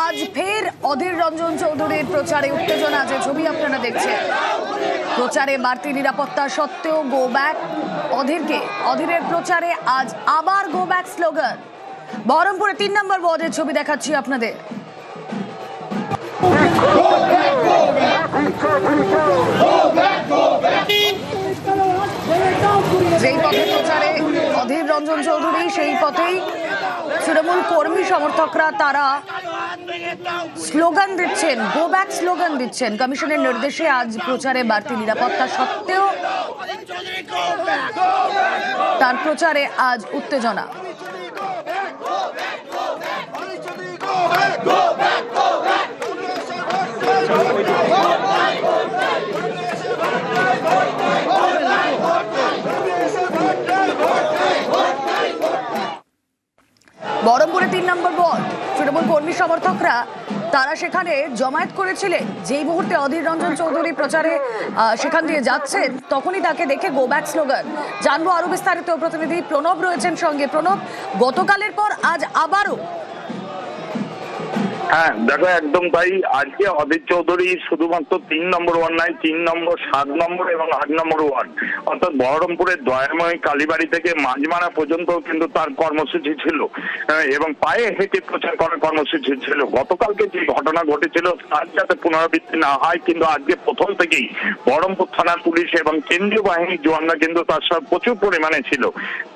আজ ফের অধীর রঞ্জন চৌধুরীর প্রচারে উত্তেজনা, যে ছবি আপনারা দেখছেন। প্রচারে বাড়তি নিরাপত্তা সত্ত্বেও গো ব্যাক অধীরের প্রচারে আজ আবার গো ব্যাক স্লোগান। বহরমপুরে 3 নম্বর ওয়ার্ডের ছবি দেখাচ্ছি আপনাদের। যেই পথে প্রচারে অধীর রঞ্জন চৌধুরী, সেই পথেই তৃণমূল কর্মী সমর্থকরা তারা স্লোগান দিচ্ছেন, গো ব্যাক স্লোগান দিচ্ছেন। কমিশনের নির্দেশে আজ প্রচারে বাড়তি নিরাপত্তা সত্ত্বেও তার প্রচারে আজ উত্তেজনা। বহরমপুরে 3 নম্বর ওয়ার্ড তৃণমূল কর্মী সমর্থকরা তারা সেখানে জমায়েত করেছিলেন। যেই মুহূর্তে অধীর রঞ্জন চৌধুরী প্রচারে সেখান দিয়ে যাচ্ছেন, তখনই তাকে দেখে গো ব্যাক স্লোগান। জানবো আরো বিস্তারিত, প্রতিনিধি প্রণব রয়েছেন সঙ্গে। প্রণব, গতকালের পর আজ আবারও। হ্যাঁ দেখো, একদম তাই। আজকে অধীর চৌধুরী শুধুমাত্র 3 নম্বর ওয়ার্ড নয়, 3 নম্বর, 7 নম্বর এবং 8 নম্বর ওয়ার্ড, অর্থাৎ বহরমপুরের দয়াময় কালীবাড়ি থেকে মাঝমারা পর্যন্ত কিন্তু তার কর্মসূচি ছিল এবং পায়ে হেঁটে প্রচার করার কর্মসূচি ছিল। গতকালকে যে ঘটনা ঘটেছিল তার যাতে পুনরাবৃত্তি না হয়, কিন্তু আজকে প্রথম থেকেই বহরমপুর থানার পুলিশ এবং কেন্দ্রীয় বাহিনীর জওয়ানরা কিন্তু তার সাথে প্রচুর পরিমাণে ছিল।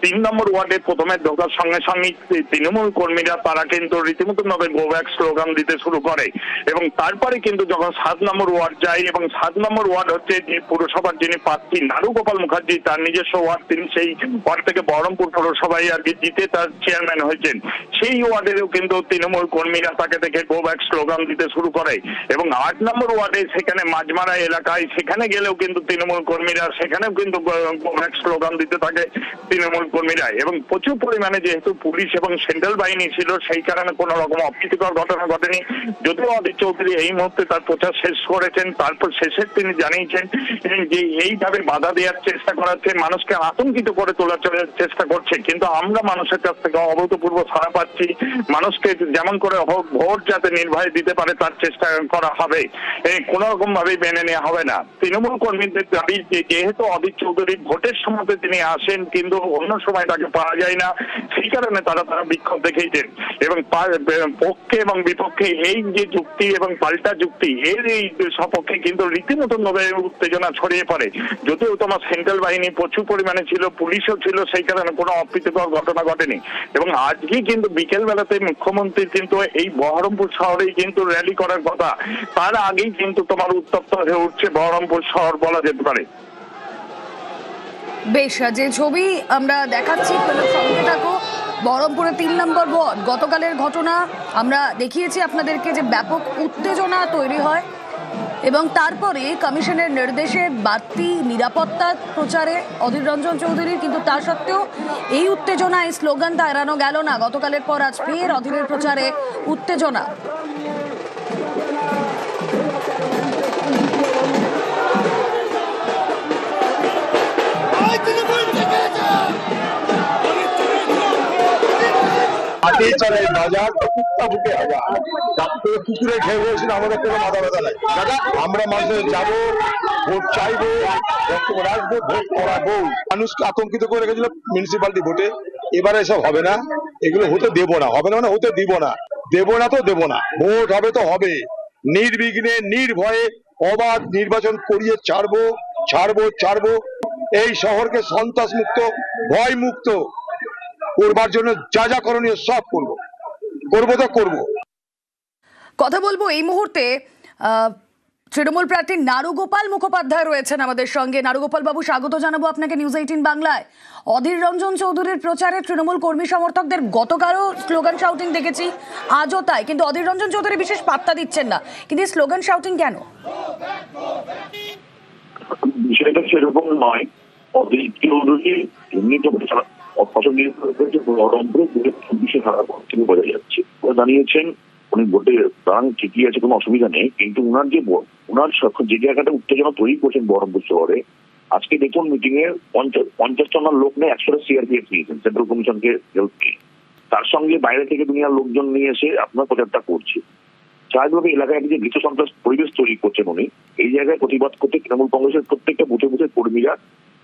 3 নম্বর ওয়ার্ডে প্রথমে ঢোকার সঙ্গে সঙ্গে তৃণমূল কর্মীরা তারা কিন্তু রীতিমতো ভাবে গো ব্যাক স্লোগান দিতে শুরু করে এবং তারপরে কিন্তু যখন 7 নম্বর ওয়ার্ড যায়, এবং 7 নম্বর ওয়ার্ড হচ্ছে যে পুরসভার যিনি প্রার্থী নারুগোপাল মুখার্জি, তার নিজস্ব ওয়ার্ড, তিনি সেই ওয়ার্ড থেকে বহরমপুর পৌরসভায় আর কি জিতে তার চেয়ারম্যান হয়েছেন। সেই ওয়ার্ডেরও কিন্তু তৃণমূল কর্মীরা তাকে দেখে গো ব্যাক স্লোগান দিতে শুরু করে এবং 8 নম্বর ওয়ার্ডে সেখানে মাঝমারা এলাকায় সেখানে গেলেও কিন্তু তৃণমূল কর্মীরা সেখানেও কিন্তু গো ব্যাক স্লোগান দিতে থাকে তৃণমূল কর্মীরা। এবং প্রচুর পরিমাণে যেহেতু পুলিশ এবং সেন্ট্রাল বাহিনী ছিল, সেই কারণে কোনো রকম অপ্রীতিকর ঘটনা ঘটেনি। যদিও অধীর চৌধুরী এই মুহূর্তে তার প্রচার শেষ করেছেন, তারপর শেষে তিনি জানিয়েছেন যে এইভাবে বাধা দেওয়ার চেষ্টা করাচ্ছে, মানুষকে আতঙ্কিত করে তোলার চেষ্টা করছে, কিন্তু আমরা মানুষের কাছ থেকে অভূতপূর্ব সাড়া পাচ্ছি। মানুষকে যেমন করে হোক ভোট যাতে নির্ভয়ে দিতে পারে তার চেষ্টা করা হবে, কোনো রকম ভাবে মেনে নেওয়া হবে না। তৃণমূল কর্মীদের দাবি যেহেতু অধীর চৌধুরী ভোটের সময় তিনি আসেন কিন্তু অন্য সময় তাকে পাওয়া যায় না, সেই কারণে তারা বিক্ষোভ দেখিয়েছেন এবং পক্ষে এবং বিপক্ষে এই যে যুক্তি এবং পাল্টা যুক্তি, এর এই সপক্ষে কিন্তু রীতিমতো উত্তেজনা ছড়িয়ে পড়ে। যদিও তোমার সেন্ট্রাল বাহিনী প্রচুর পরিমাণে ছিল, পুলিশও ছিল, সেই কারণে কোনো অপ্রীতিকর ঘটনা ঘটেনি। এবং আজকে কিন্তু বিকেল বেলাতে মুখ্যমন্ত্রী কিন্তু এই বহরমপুর শহরেই কিন্তু র্যালি করার কথা, তার আগেই কিন্তু তোমার উত্তপ্ত হয়ে উঠছে বহরমপুর শহর বলা যেতে পারে। বেশ, যে ছবি আমরা দেখাচ্ছি সঙ্গে থাকো। বহরমপুরে 3 নম্বর ওয়ার্ড গতকালের ঘটনা আমরা দেখিয়েছি আপনাদেরকে, যে ব্যাপক উত্তেজনা তৈরি হয় এবং তারপরে কমিশনের নির্দেশে বাড়তি নিরাপত্তা প্রচারে অধীর রঞ্জন চৌধুরীর, কিন্তু তা সত্ত্বেও এই উত্তেজনা, এই স্লোগানটা এড়ানো গেল না। গতকালের পর আজ ফের অধীরের প্রচারে উত্তেজনা। চলে বাজার কুকুরে খেয়ে বলছিল আমাদের কোনো মাথা ব্যথা নাই। আমরা মানুষ যাবো, ভোট চাইবো, রাখবো, ভোট করাবো। মানুষকে আতঙ্কিত করে রেখেছিল মিউনিসিপালিটি ভোটে, এবারে এসব হবে না, এগুলো হতে দেবো না। হবে না মানে হতে দিব না, দেবো না তো দেবো না। ভোট হবে তো হবে, নির্বিঘ্নে নির্ভয়ে অবাধ নির্বাচন করিয়ে ছাড়বো। এই শহরকে সন্ত্রাস মুক্ত, ভয় মুক্ত করবার জন্য যা যা করণীয় সব করবো তো করবো। কথা বলবো এই মুহূর্তে তৃণমূল প্রার্থী নারুগোপাল মুখোপাধ্যায় রয়েছেন আমাদের সঙ্গে। নারুগোপাল বাবু, স্বাগত জানাবো আপনাকে নিউজ 18 বাংলায়। অধীর রঞ্জন চৌধুরীর প্রচারে তৃণমূল কর্মী সমর্থকদের গতকালও স্লোগান শাউটিং দেখেছি, আজও তাই, কিন্তু অধীর রঞ্জন চৌধুরী বিশেষ পাত্তা দিচ্ছেন না, কিন্তু এই স্লোগান শাউটিং কেন? বিষয়টা সেরকম নয়। অধীর চৌধুরী এমনি তো বোঝা যাচ্ছে, জানিয়েছেন উনি ভোটে দাঁড়ান ঠিকই আছে, কোনো অসুবিধা নেই, কিন্তু উনার যে জায়গাটা উত্তেজনা তৈরি করছেন বহরমপুর শহরে, আজকে দেখুন মিটিং এ 50টা লোক নেই, 100টা সিআরপিএফ নিয়েছেন সেন্ট্রাল কমিশনকে হেল্প নিয়ে, তার সঙ্গে বাইরে থেকে দুনিয়ার লোকজন নিয়ে এসে আপনার প্রচারটা করছে। স্বাভাবিকভাবে এলাকায় যে ভীত সন্ত্রাস পরিবেশ তৈরি করছেন উনি, এই জায়গায় প্রতিবাদ করতে তৃণমূল কংগ্রেসের প্রত্যেকটা বুথে বুথে কর্মীরা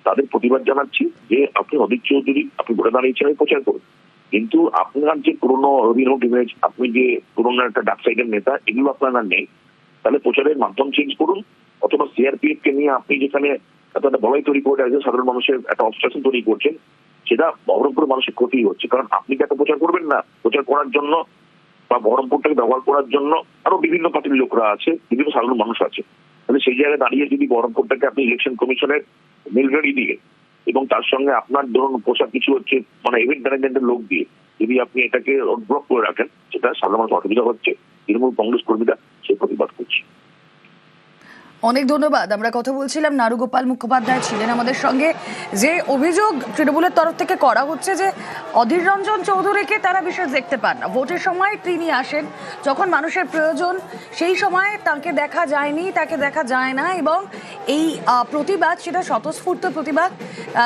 তাদের প্রতিবাদ জানাচ্ছি যে আপনি অধীর চৌধুরী, আপনি ভোটে দাঁড়িয়েছেন, আমি প্রচার করুন, কিন্তু আপনার যে পুরোনো রবিনহুড ইমেজ, আপনি যে পুরোনো একটা ডাক সাইডের নেতা, এগুলো আপনার আর নেই। তাহলে প্রচারের মাধ্যম চেঞ্জ করুন, অথবা সিআরপিএফ কে নিয়ে আপনি যেখানে একটা বলাই তৈরি করে একজন সাধারণ মানুষের একটা অবস্ট্রাকশন তৈরি করছেন, সেটা বহরমপুরের মানুষের ক্ষতি হচ্ছে। কারণ আপনি কি একটা প্রচার করবেন না, প্রচার করার জন্য বা বহরমপুরটাকে ব্যবহার করার জন্য আরো বিভিন্ন পার্টির লোকরা আছে, বিভিন্ন সাধারণ মানুষ আছে। তাহলে সেই জায়গায় দাঁড়িয়ে যদি বহরমপুরটাকে আপনি ইলেকশন কমিশনের মেলগাড়ি দিয়ে এবং তার সঙ্গে আপনার ধরুন পোশাক কিছু হচ্ছে মানে ইভেন্ট ম্যানেজমেন্টের লোক দিয়ে যদি আপনি এটাকে ব্লক করে রাখেন, সেটা সাধারণ মানুষ অসুবিধা হচ্ছে। তৃণমূল কংগ্রেস কর্মীরা সেই প্রতিবাদ করছে। অনেক ধন্যবাদ। আমরা কথা বলছিলাম, নারুগোপাল মুখোপাধ্যায় ছিলেন আমাদের সঙ্গে। যে অভিযোগ তৃণমূলের তরফ থেকে করা হচ্ছে যে অধীর রঞ্জন চৌধুরীকে তারা বিশেষ দেখতে পান না, ভোটের সময় তিনি আসেন যখন মানুষের প্রয়োজন, সেই সময় তাকে দেখা যায়নি, তাকে দেখা যায় না। এবং এই প্রতিবাদ সেটা স্বতঃস্ফূর্ত প্রতিবাদ,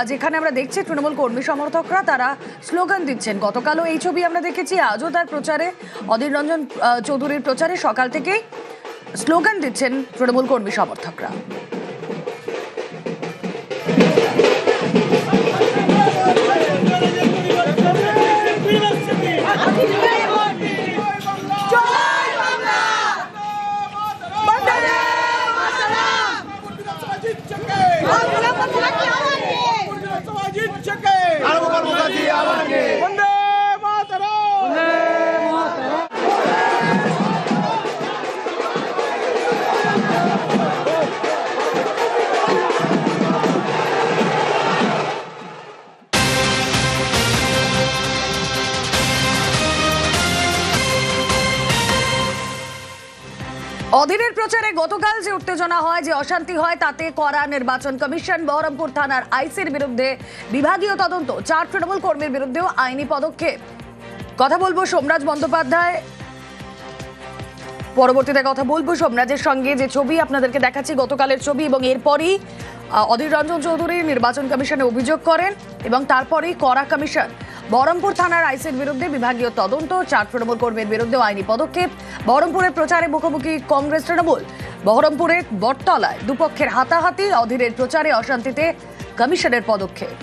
যেখানে আমরা দেখছি তৃণমূল কর্মী সমর্থকরা তারা স্লোগান দিচ্ছেন। গতকালও এই ছবি আমরা দেখেছি, আজও তার প্রচারে, অধীর রঞ্জন চৌধুরীর প্রচারে সকাল থেকেই স্লোগান দিচ্ছেন তৃণমূল কর্মী সমর্থকরা। অধীরের প্রচারে গতকাল যে উত্তেজনা হয়, যে অশান্তি হয়, তাতে করা নির্বাচন কমিশন। বহরমপুর থানার আইসির বিরুদ্ধে বিভাগীয় তদন্ত, 4 তৃণমূল কর্মীর বিরুদ্ধেও আইনি পদক্ষেপ। কথা বলবো সোমরাজ বন্দ্যোপাধ্যায়, পরবর্তীতে কথা বলবো সোমরাজের সঙ্গে। যে ছবি আপনাদেরকে দেখাচ্ছি গতকালের ছবি, এবং এরপরই অধীর রঞ্জন চৌধুরী নির্বাচন কমিশনে অভিযোগ করেন এবং তারপরেই করা কমিশন। বহরমপুর থানার আইসির বিরুদ্ধে বিভাগীয় তদন্ত, 4 তৃণমূল কর্মীর বিরুদ্ধেও আইনি পদক্ষেপ। বহরমপুরের প্রচারে মুখোমুখি কংগ্রেস তৃণমূল। বহরমপুরের বটতলায় দুপক্ষের হাতাহাতি, অধীরের প্রচারে অশান্তিতে কমিশনের পদক্ষেপ।